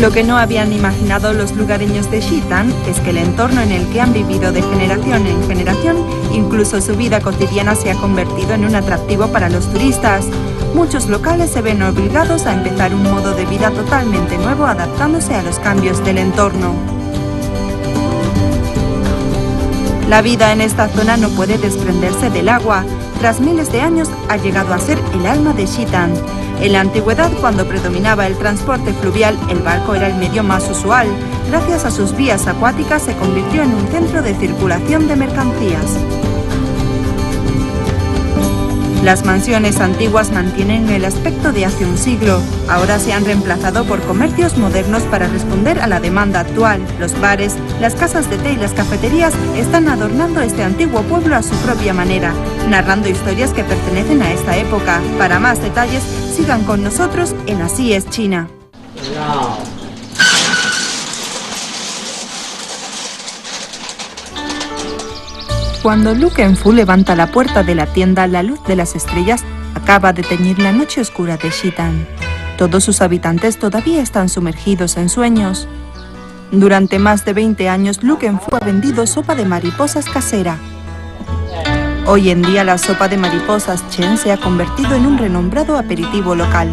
Lo que no habían imaginado los lugareños de Xitang es que el entorno en el que han vivido de generación en generación, incluso su vida cotidiana, se ha convertido en un atractivo para los turistas. Muchos locales se ven obligados a empezar un modo de vida totalmente nuevo, adaptándose a los cambios del entorno. La vida en esta zona no puede desprenderse del agua. Tras miles de años ha llegado a ser el alma de Xitang. En la antigüedad, cuando predominaba el transporte fluvial, el barco era el medio más usual. Gracias a sus vías acuáticas se convirtió en un centro de circulación de mercancías. Las mansiones antiguas mantienen el aspecto de hace un siglo. Ahora se han reemplazado por comercios modernos para responder a la demanda actual. Los bares, las casas de té y las cafeterías están adornando este antiguo pueblo a su propia manera, narrando historias que pertenecen a esta época. Para más detalles, sigan con nosotros en Así es China. Cuando Lu Kenfu levanta la puerta de la tienda, la luz de las estrellas acaba de teñir la noche oscura de Xitang. Todos sus habitantes todavía están sumergidos en sueños. Durante más de 20 años, Lu Kenfu ha vendido sopa de mariposas casera. Hoy en día, la sopa de mariposas Chen se ha convertido en un renombrado aperitivo local.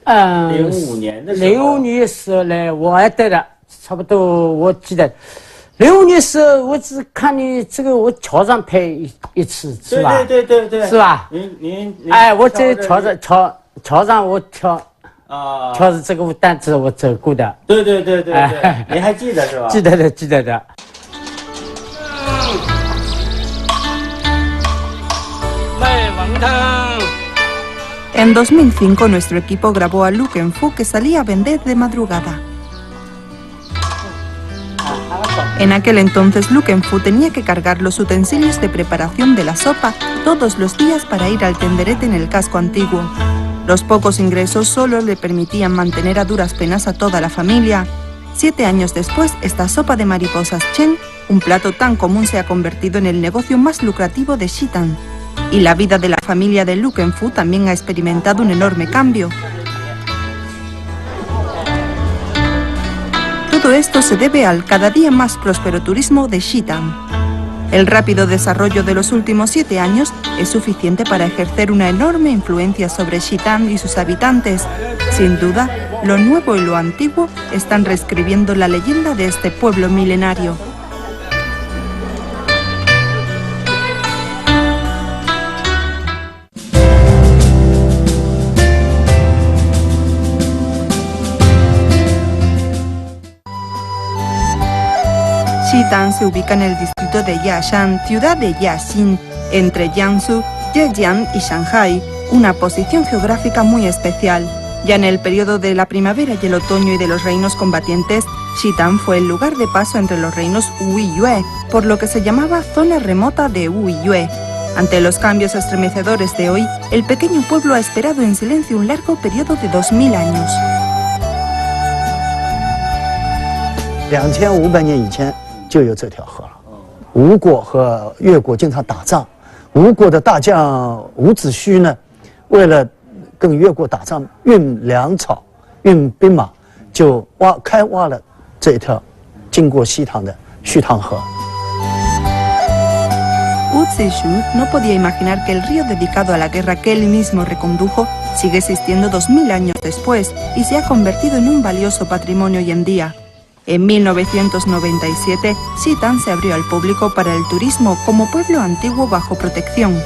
...05年时候呢，我还对了，差不多我记得，05年时候我只看你这个我桥上拍一次，是吧？对，是吧？您哎，我在桥上我跳是这个舞单子我走过的。对，您还记得是吧？记得的。卖王汤。 En 2005, nuestro equipo grabó a Lu Kenfu que salía a vender de madrugada. En aquel entonces, Lu Kenfu tenía que cargar los utensilios de preparación de la sopa todos los días para ir al tenderete en el casco antiguo. Los pocos ingresos solo le permitían mantener a duras penas a toda la familia. 7 años después, esta sopa de mariposas Chen, un plato tan común, se ha convertido en el negocio más lucrativo de Xitang. Y la vida de la familia de Lu Kenfu también ha experimentado un enorme cambio. Todo esto se debe al cada día más próspero turismo de Xitang. El rápido desarrollo de los últimos 7 años es suficiente para ejercer una enorme influencia sobre Xitang y sus habitantes. Sin duda, lo nuevo y lo antiguo están reescribiendo la leyenda de este pueblo milenario. Xitang se ubica en el distrito de Yashan, ciudad de Yaxin, entre Jiangsu, Zhejiang y Shanghai, una posición geográfica muy especial. Ya en el periodo de la primavera y el otoño y de los reinos combatientes, Xitang fue el lugar de paso entre los reinos Wu y Yue, por lo que se llamaba zona remota de Wu y Yue. Ante los cambios estremecedores de hoy, el pequeño pueblo ha esperado en silencio un largo periodo de 2000 años. 2500年以前就有这条河了。吴国和越国经常打仗，吴国的大将伍子胥呢，为了跟越国打仗运粮草、运兵马，就开挖了这一条经过西塘的胥塘河。 Wu Zishu no podía imaginar que el río dedicado a la guerra que él mismo recondujo sigue existiendo 2000 años después y se ha convertido en un valioso patrimonio hoy en día. En 1997, Xitang se abrió al público para el turismo como pueblo antiguo bajo protección.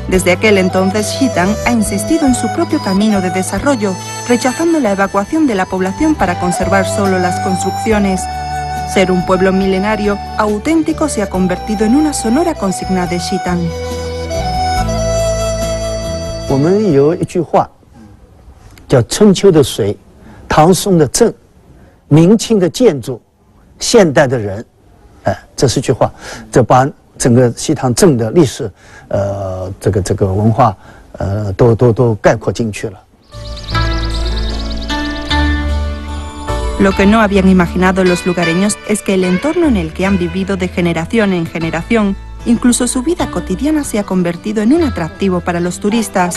Desde aquel entonces, Xitang ha insistido en su propio camino de desarrollo, rechazando la evacuación de la población para conservar solo las construcciones. Ser un pueblo milenario, auténtico, se ha convertido en una sonora consigna de Xitang. 我们有一句话，叫“春秋的水，唐宋的郑，明清的建筑，现代的人”，这是句话，这把整个西塘镇的历史，这个文化，都概括进去了。 Lo que no habían imaginado los lugareños es que el entorno en el que han vivido de generación en generación incluso su vida cotidiana se ha convertido en un atractivo para los turistas.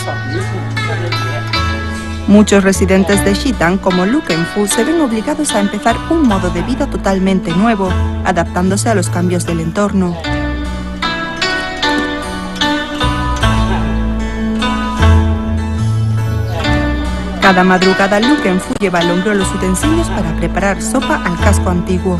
Muchos residentes de Xi'an, como Lu Kenfu, se ven obligados a empezar un modo de vida totalmente nuevo, adaptándose a los cambios del entorno. Cada madrugada Lu Kenfu lleva al hombro los utensilios para preparar sopa al casco antiguo.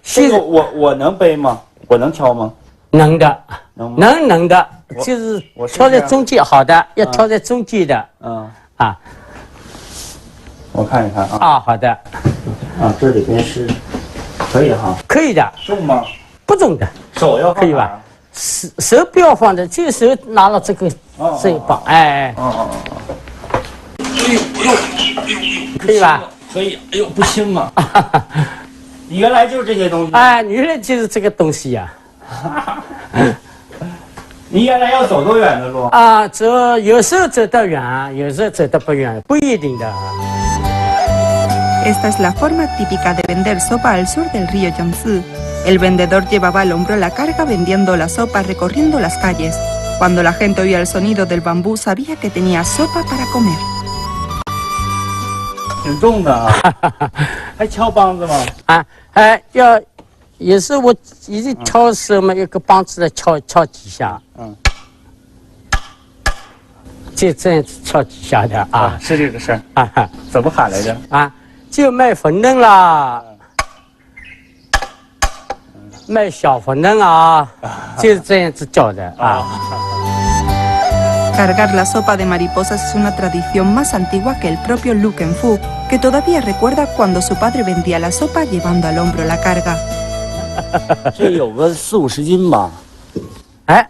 这个我能背吗？我能挑吗？能的，能的，我就是我是挑在这样中间，好的，要挑在中间的，我看一看啊。好的，这里边是可以哈。可以的，重吗？不重的，手要放可以吧？手不要放的，这个手拿了这个这一把，可以吧？可以。哎呦，不轻啊！你原来就是这些东西。原来就是这个东西呀。你原来要走多远的路？走，有时候走得远，有时候走得不远，不一定的。Esta es la forma típica de vender sopa al sur del río Yangtze. El vendedor llevaba al hombro la carga vendiendo la sopa recorriendo las calles. Cuando la gente oía el sonido del bambú, sabía que tenía sopa para comer. 挺重的啊，还敲梆子吗？有时我一直敲的时候嘛，有个梆子来敲几下，就这样子敲几下的是这个事儿怎么喊来着？就卖馄饨啦，卖小馄饨就是这样子叫的Cargar la sopa de mariposas es una tradición más antigua que el propio Lu Kenfu, que todavía recuerda cuando su padre vendía la sopa llevando al hombro la carga. 这有个40-50斤吧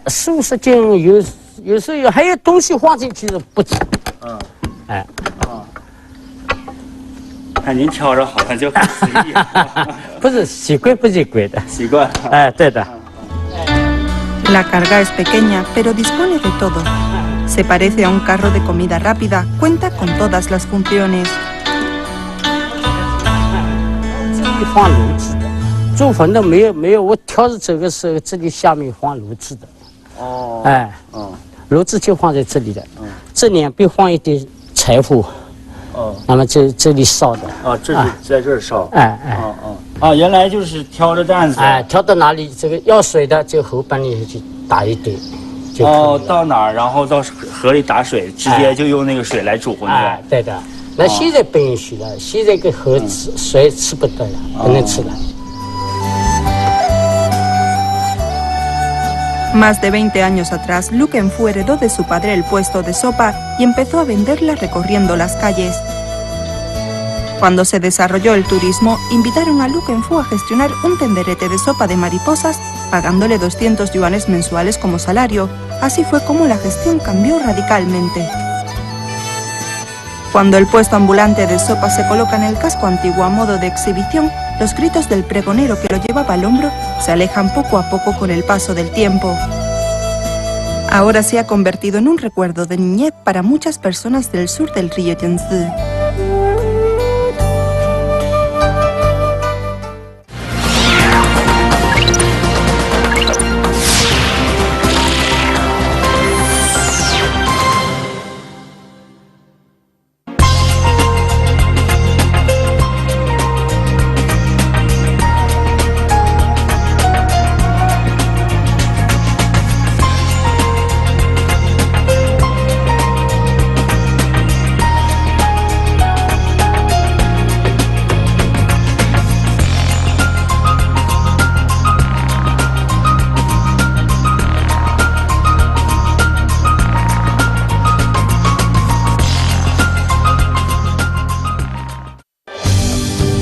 ？40-50斤，有时候还有东西放进去的不止。看您挑着好像就很随意。不是习惯不习惯的？习惯。对的。La carga es pequeña, pero dispone de todo. Se parece a un carro de comida rápida, cuenta con todas las funciones. 这里放炉子的，做馄饨没有，我挑着走的时候，这里下面放炉子的。炉子就放在这里的，这两边放一点柴火。那么这里烧的。这里在这儿烧。原来就是挑着担子。挑到哪里，这个要水的就河边里去打一堆。到哪儿，然后到河里打水，直接就用那个水来煮馄饨。对的。那现在不允许了，现在个河水吃不得了，不能吃了。Más de 20 años atrás, Lu Kenfu heredó de su padre el puesto de sopa y empezó a venderla recorriendo las calles. Cuando se desarrolló el turismo, invitaron a Lu Kenfu a gestionar un tenderete de sopa de mariposas, pagándole 200 yuanes mensuales como salario. Así fue como la gestión cambió radicalmente. Cuando el puesto ambulante de sopa se coloca en el casco antiguo a modo de exhibición, los gritos del pregonero que lo llevaba al hombro se alejan poco a poco con el paso del tiempo. Ahora se ha convertido en un recuerdo de niñez para muchas personas del sur del río Yangtze.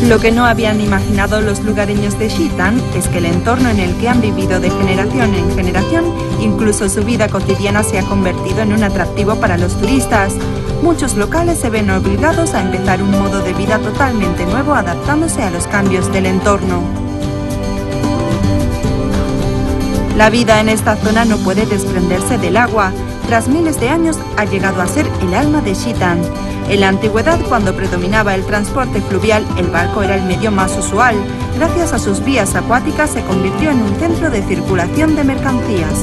Lo que no habían imaginado los lugareños de Xi'an es que el entorno en el que han vivido de generación en generación, incluso su vida cotidiana, se ha convertido en un atractivo para los turistas. Muchos locales se ven obligados a empezar un modo de vida totalmente nuevo, adaptándose a los cambios del entorno. La vida en esta zona no puede desprenderse del agua. tras miles de años ha llegado a ser el alma de Xi'an. En la antigüedad, cuando predominaba el transporte fluvial, el barco era el medio más usual. Gracias a sus vías acuáticas se convirtió en un centro de circulación de mercancías.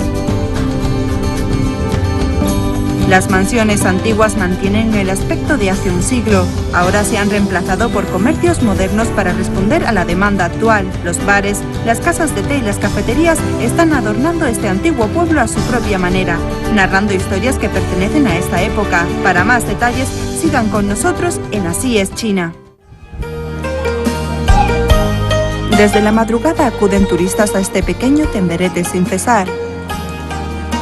Las mansiones antiguas mantienen el aspecto de hace un siglo. Ahora se han reemplazado por comercios modernos para responder a la demanda actual. Los bares, las casas de té y las cafeterías están adornando este antiguo pueblo a su propia manera, narrando historias que pertenecen a esta época. Para más detalles, sigan con nosotros en Así es China. Desde la madrugada acuden turistas a este pequeño tenderete sin cesar.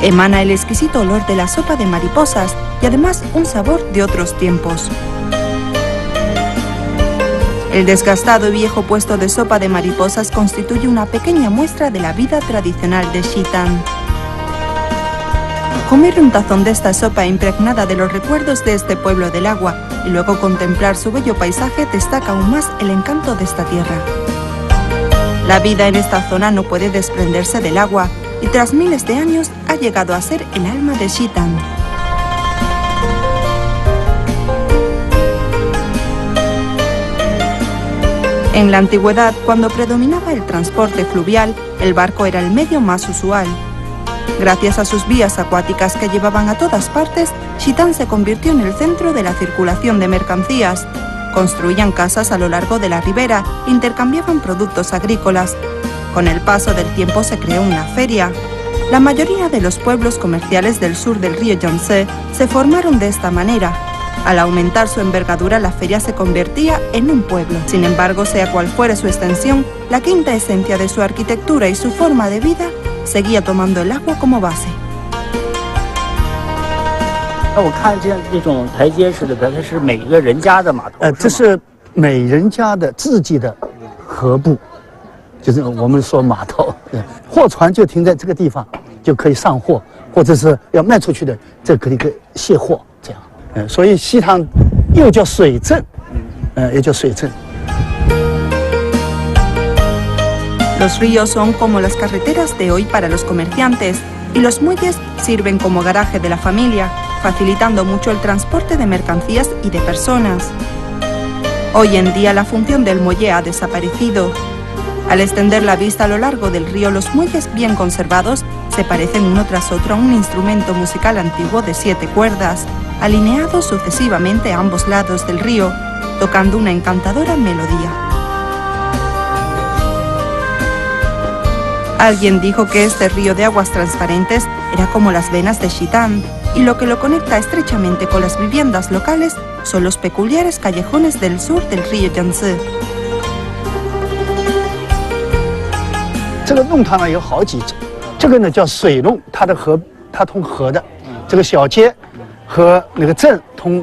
Emana el exquisito olor de la sopa de mariposas y además un sabor de otros tiempos. El desgastado y viejo puesto de sopa de mariposas constituye una pequeña muestra de la vida tradicional de Xi'an. Comer un tazón de esta sopa impregnada de los recuerdos de este pueblo del agua y luego contemplar su bello paisaje destaca aún más el encanto de esta tierra. La vida en esta zona no puede desprenderse del agua y tras miles de años ha llegado a ser el alma de Xi'an. En la antigüedad, cuando predominaba el transporte fluvial, el barco era el medio más usual. Gracias a sus vías acuáticas que llevaban a todas partes, Xi'an se convirtió en el centro de la circulación de mercancías. Construían casas a lo largo de la ribera, intercambiaban productos agrícolas. Con el paso del tiempo se creó una feria. La mayoría de los pueblos comerciales del sur del río Yangtze se formaron de esta manera. Al aumentar su envergadura, la feria se convertía en un pueblo. Sin embargo, sea cual fuera su extensión, la quinta esencia de su arquitectura y su forma de vida seguía tomando el agua como base. 我看见这种台阶似的，它是每个人家的码头。这是每人家的自己的河埠，就是我们说码头，货船就停在这个地方，就可以上货，或者是要卖出去的，这可以卸货这样。所以西塘又叫水镇，也叫水镇。 Los ríos son como las carreteras de hoy para los comerciantes y los muelles sirven como garaje de la familia, facilitando mucho el transporte de mercancías y de personas. Hoy en día la función del muelle ha desaparecido. Al extender la vista a lo largo del río, los muelles bien conservados se parecen uno tras otro a un instrumento musical antiguo de 7 cuerdas, alineados sucesivamente a ambos lados del río, tocando una encantadora melodía. Alguien dijo que este río de aguas transparentes era como las venas de Xi'an, y lo que lo conecta estrechamente con las viviendas locales son los peculiares callejones del sur del río Yangtze. 这个弄堂呢有好几种，这个呢叫水弄，它通河的，这个小街和那个镇通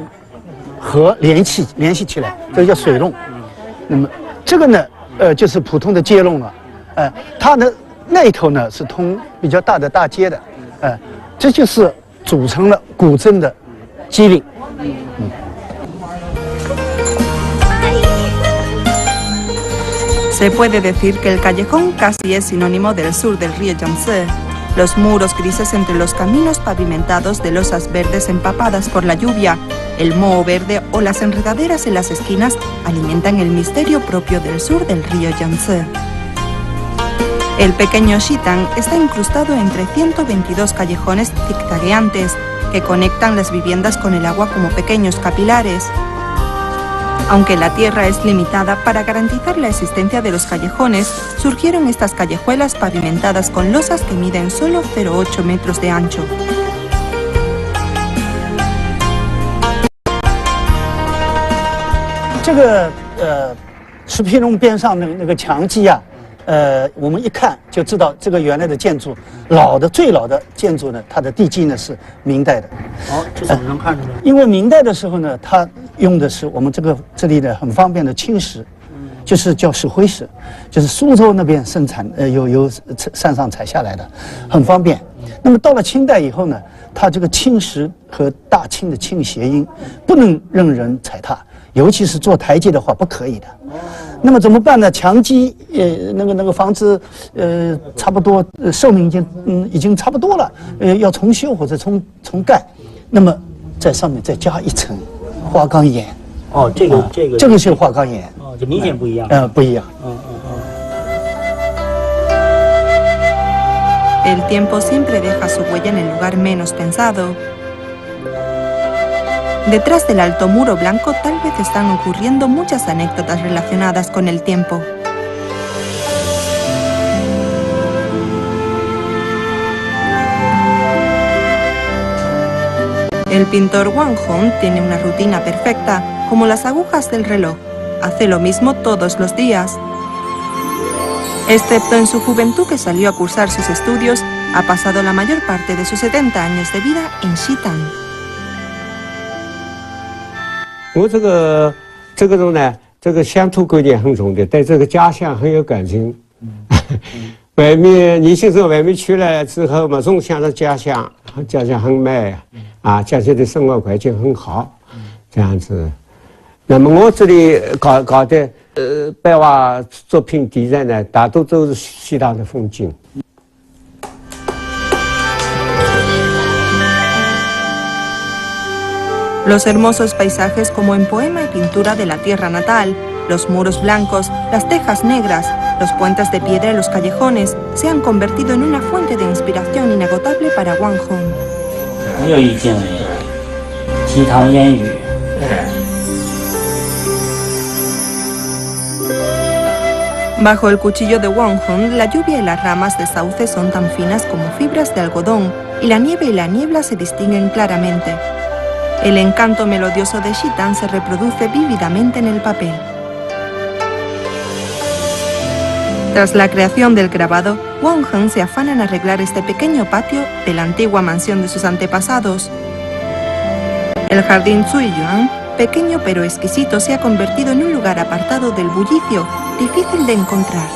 河联系起来，这个叫水弄。那么这个呢，就是普通的街弄了，它的那头呢是通比较大的大街的，这就是组成了古镇的机岭。Se puede decir que el callejón casi es sinónimo del sur del río Yangtze. Los muros grises entre los caminos pavimentados de losas verdes empapadas por la lluvia, el moho verde o las enredaderas en las esquinas alimentan el misterio propio del sur del río Yangtze. El pequeño Xi'an está incrustado entre 122 callejones zigzagueantes que conectan las viviendas con el agua como pequeños capilares. Aunque la tierra es limitada, para garantizar la existencia de los callejones, surgieron estas callejuelas pavimentadas con losas que miden solo 0,8 metros de ancho. Este 石皮弄边上那个墙基啊，我们一看就知道这个原来的建筑，最老的建筑呢，它的地基呢是明代的。哦，这怎么能看出来？因为明代的时候呢，它用的是我们这里的很方便的青石，就是叫石灰石，就是苏州那边生产有山上采下来的，很方便。那么到了清代以后呢，它这个青石和大清的清谐音不能让人踩踏，尤其是做台阶的话不可以的。那么怎么办呢？墙基那个房子差不多寿命已经差不多了，要重修或者重盖，那么在上面再加一层花岗岩。哦，这个是花岗岩。哦，就明显不一样。不一样。El tiempo siempre deja su huella en el lugar menos pensado. Detrás del alto muro blanco tal vez están ocurriendo muchas anécdotas relacionadas con el tiempo. El pintor Wang Hong tiene una rutina perfecta, como las agujas del reloj. Hace lo mismo todos los días. Excepto en su juventud, que salió a cursar sus estudios, ha pasado la mayor parte de sus 70 años de vida en Xitan. 我这个人呢，这个乡土观念很重的，对这个家乡很有感情。外面年轻时候外面去了之后嘛，总想着家乡，家乡很美啊，家乡的生活环境很好，这样子。那么我这里搞的白瓦作品题材呢，大多都是西藏的风景。Los hermosos paisajes como en poema y pintura de la tierra natal, los muros blancos, las tejas negras, los puentes de piedra y los callejones se han convertido en una fuente de inspiración inagotable para Wang Hong. 很有意境，西塘烟雨。Bajo el cuchillo de Wang Hong, la lluvia y las ramas de sauce son tan finas como fibras de algodón, y la nieve y la niebla se distinguen claramente. El encanto melodioso de Xitan se reproduce vívidamente en el papel. Tras la creación del grabado, Wang Hong se afana en arreglar este pequeño patio de la antigua mansión de sus antepasados. El jardín Zuiyuan, pequeño pero exquisito, se ha convertido en un lugar apartado del bullicio, difícil de encontrar.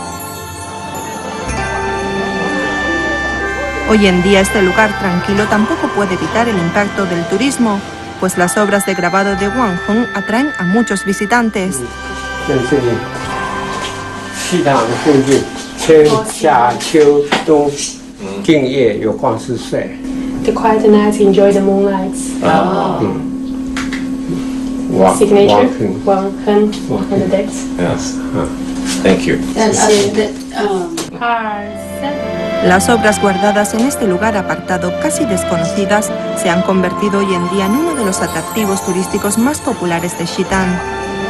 Hoy en día este lugar tranquilo tampoco puede evitar el impacto del turismo, pues las obras de grabado de Wang Hong atraen a muchos visitantes. The quiet nights, enjoy the moonlights. Signature, Wang Hong on the decks. Yes. Thank you. Las obras guardadas en este lugar apartado, casi desconocidas, se han convertido hoy en día en uno de los atractivos turísticos más populares de Xitan.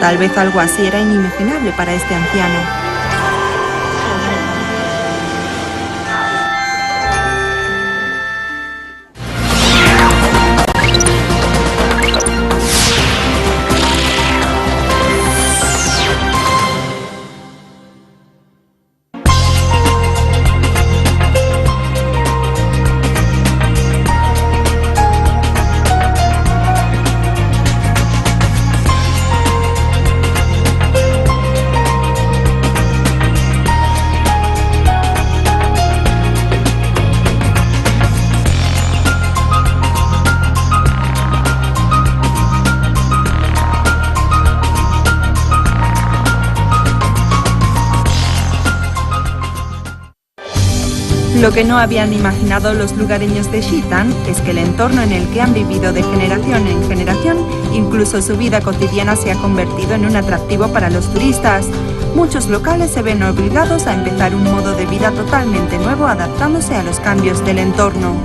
Tal vez algo así era inimaginable para este anciano. Lo que no habían imaginado los lugareños de Xitan es que el entorno en el que han vivido de generación en generación, incluso su vida cotidiana, se ha convertido en un atractivo para los turistas. Muchos locales se ven obligados a empezar un modo de vida totalmente nuevo, adaptándose a los cambios del entorno.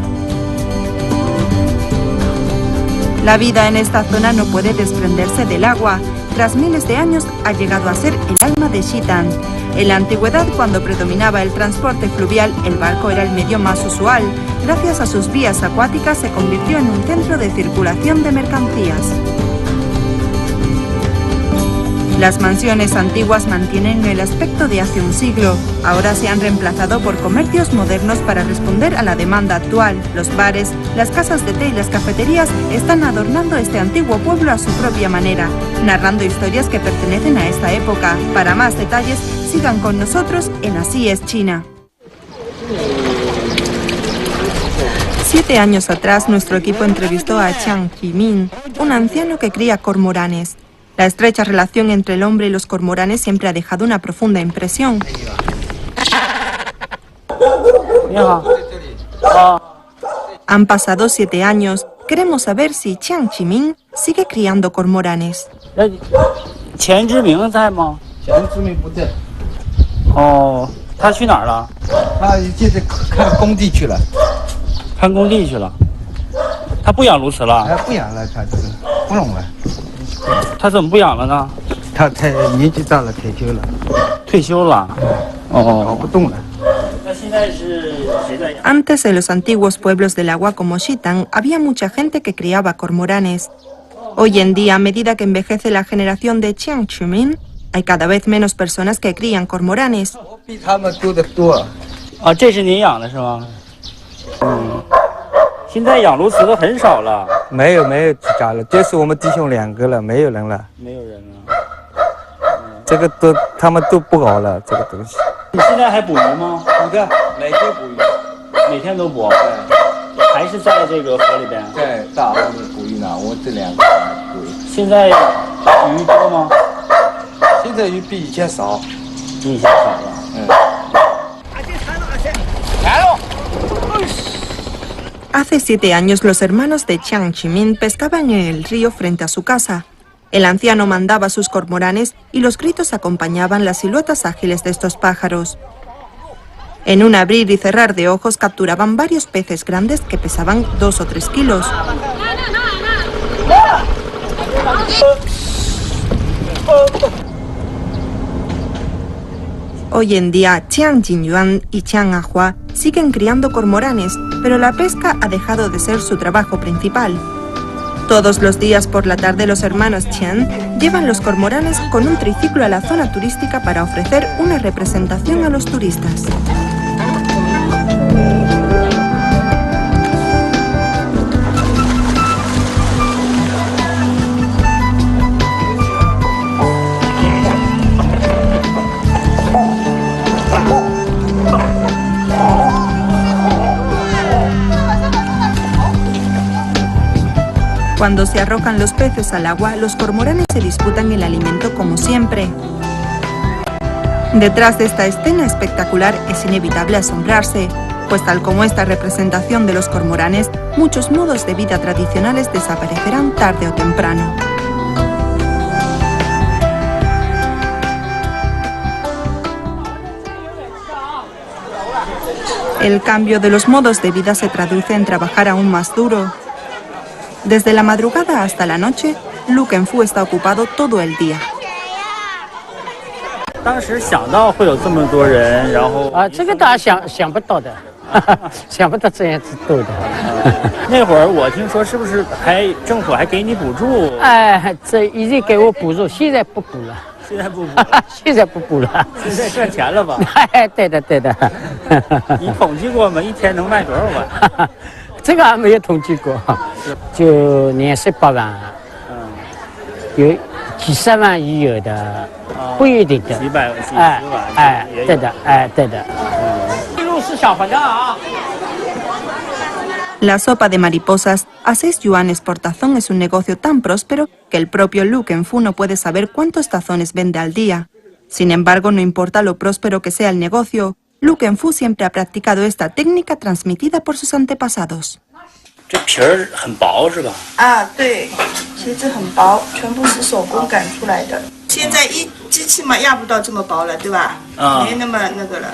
La vida en esta zona no puede desprenderse del agua. Tras miles de años ha llegado a ser el alma de Xitan. En la antigüedad, cuando predominaba el transporte fluvial, el barco era el medio más usual. Gracias a sus vías acuáticas se convirtió en un centro de circulación de mercancías. Las mansiones antiguas mantienen el aspecto de hace un siglo. Ahora se han reemplazado por comercios modernos para responder a la demanda actual. Los bares, las casas de té y las cafeterías están adornando este antiguo pueblo a su propia manera, narrando historias que pertenecen a esta época. Para más detalles, sigan con nosotros en Así es China. 7 años atrás, nuestro equipo entrevistó a Chiang Ji-min, un anciano que cría cormoranes. La estrecha relación entre el hombre y los cormoranes siempre ha dejado una profunda impresión. Han pasado 7 años. Queremos saber si Jiang Zemin sigue criando cormoranes. 钱志明在吗？钱志明不在，哦，他去哪儿了？他现在看工地去了，看工地去了。他不养鸬鹚了？哎，不养了，他这个不弄了，他怎么不养了呢？他太年纪大了，退休了，退休了。搞哦，不动了。 那现在是谁在养？ Antes, en los antiguos pueblos del agua como Xitang, había mucha gente que criaba cormoranes. Hoy en día, a medida que envejece la generación de Jiang Zemin, hay cada vez menos personas que crían cormoranes. 比他们多得多。啊，这是您养的是吗？嗯，现在养鸬鹚的很少了。没有家了，就是我们弟兄2个了，没有人了。没有人了。这个都他们都不搞了，这个东西。你现在还捕鱼吗？捕的，每天捕鱼，每天都捕。还是在这个河里边。在大河里捕鱼呢，我这2个捕鱼。现在鱼多吗？现在鱼比以前少，比以前少了。Hace 7 años, los hermanos de Jiang Zemin pescaban en el río frente a su casa. El anciano mandaba sus cormoranes y los gritos acompañaban las siluetas ágiles de estos pájaros. En un abrir y cerrar de ojos capturaban varios peces grandes que pesaban 2 o 3 kilos. Hoy en día, Jiang Jinyuan y Jiang Ahua siguen criando cormoranes, pero la pesca ha dejado de ser su trabajo principal. Todos los días por la tarde los hermanos Chen llevan los cormoranes con un triciclo a la zona turística para ofrecer una representación a los turistas. Cuando se arrojan los peces al agua, los cormoranes se disputan el alimento como siempre. Detrás de esta escena espectacular es inevitable asombrarse, pues tal como esta representación de los cormoranes, muchos modos de vida tradicionales desaparecerán tarde o temprano. El cambio de los modos de vida se traduce en trabajar aún más duro. Desde la madrugada hasta la noche, Lu Kenfu está ocupado todo el día. 当时想到会有这么多人，然后这个大家想不到的，想不到这样子多的。那会儿我听说是不是政府还给你补助？哎，这已经给我补助，现在不补了。现在不补，现在不补了。现在赚钱了吧？哎，对的对的。你统计过吗？一天能卖多少碗？这个还没有统计过，就年收8万，有几十万也有的，不一定的，几百万，对的，对的。路是小馄饨啊。 La sopa de mariposas a 6 yuanes por tazón es un negocio tan próspero que el propio Lu Kenfu no puede saber cuántos tazones vende al día. Sin embargo, no importa lo próspero que sea el negocio, Lu Kenfu siempre ha practicado esta técnica transmitida por sus antepasados. 这皮儿很薄是吧？啊，对，其实很薄，全部是手工擀出来的。现在机器嘛压不到这么薄了，对吧？啊，没那么那个了。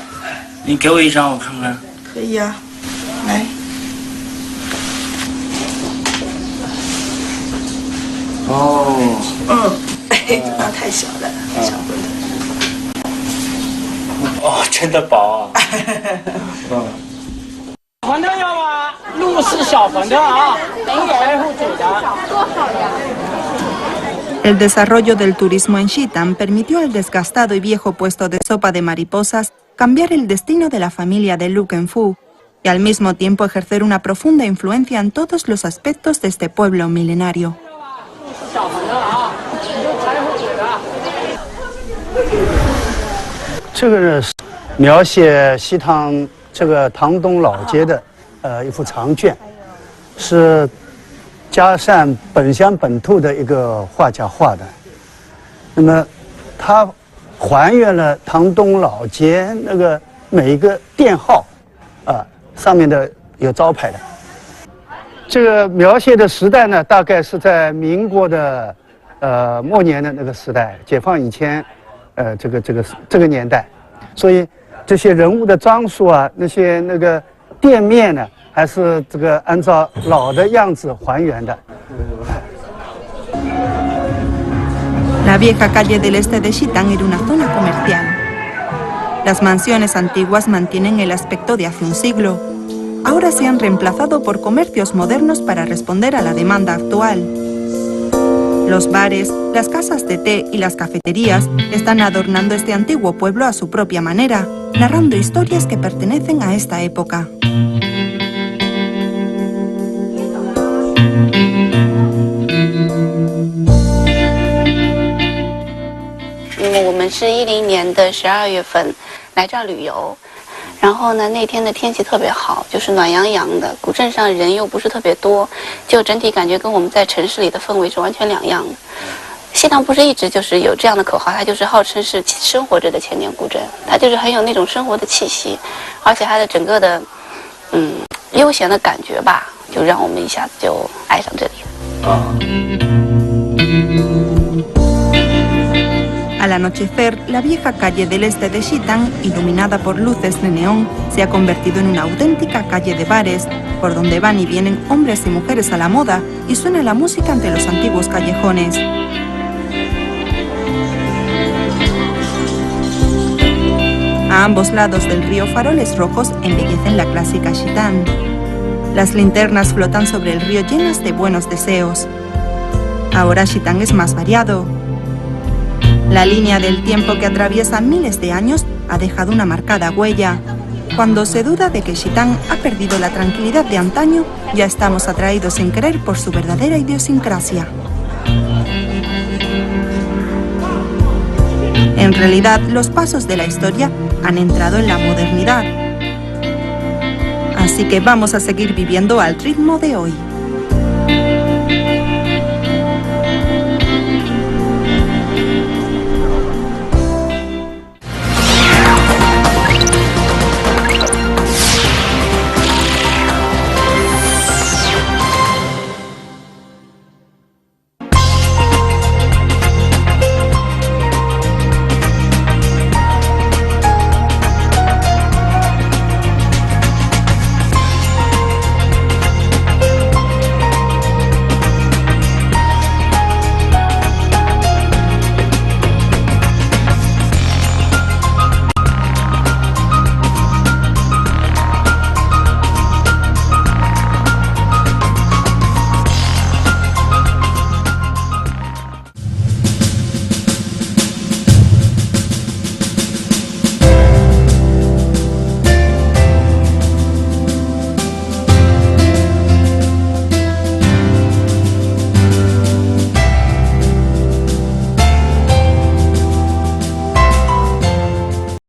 你给我一张我看看。可以啊，来。哦。这包太小了，小馄饨。 哦，真的薄啊！馄饨要吗？路是小馄饨啊，1元后走的。多好呀！ El desarrollo del turismo en Xitang permitió al desgastado y viejo puesto de sopa de mariposas cambiar el destino de la familia de Lu Kenfu y al mismo tiempo ejercer una profunda influencia en todos los aspectos de este pueblo milenario. 这个是描写西塘这个塘东老街的一幅长卷，是嘉善本乡本土的一个画家画的。那么它还原了唐东老街那个每一个店号上面的有招牌的。这个描写的时代呢，大概是在民国的末年的那个时代，解放以前，这个年代，所以这些人物的装束啊，那个店面呢，还是这个按照老的样子还原的。La vieja calle del este de Xitán era una zona comercial. Las mansiones antiguas mantienen el aspecto de hace un siglo. Ahora se han reemplazado por comercios modernos para responder a la demanda actual. Los bares, las casas de té y las cafeterías están adornando este antiguo pueblo a su propia manera, narrando historias que pertenecen a esta época. 我们是10年的12月份来这儿旅游，然后呢，那天的天气特别好，就是暖洋洋的，古镇上人又不是特别多，就整体感觉跟我们在城市里的氛围是完全两样的。西塘不是一直就是有这样的口号，它就是号称是生活着的千年古镇，它就是很有那种生活的气息，而且它的整个的悠闲的感觉吧，就让我们一下子就爱上这里了。Al anochecer, la vieja calle del este de Xitán, iluminada por luces de neón, se ha convertido en una auténtica calle de bares, por donde van y vienen hombres y mujeres a la moda y suena la música entre los antiguos callejones. A ambos lados del río faroles rojos embellecen la clásica Xitán. Las linternas flotan sobre el río llenas de buenos deseos. Ahora Xitán es más variado. La línea del tiempo que atraviesa miles de años ha dejado una marcada huella. Cuando se duda de que Xitán ha perdido la tranquilidad de antaño, ya estamos atraídos sin querer por su verdadera idiosincrasia. En realidad, los pasos de la historia han entrado en la modernidad. Así que vamos a seguir viviendo al ritmo de hoy.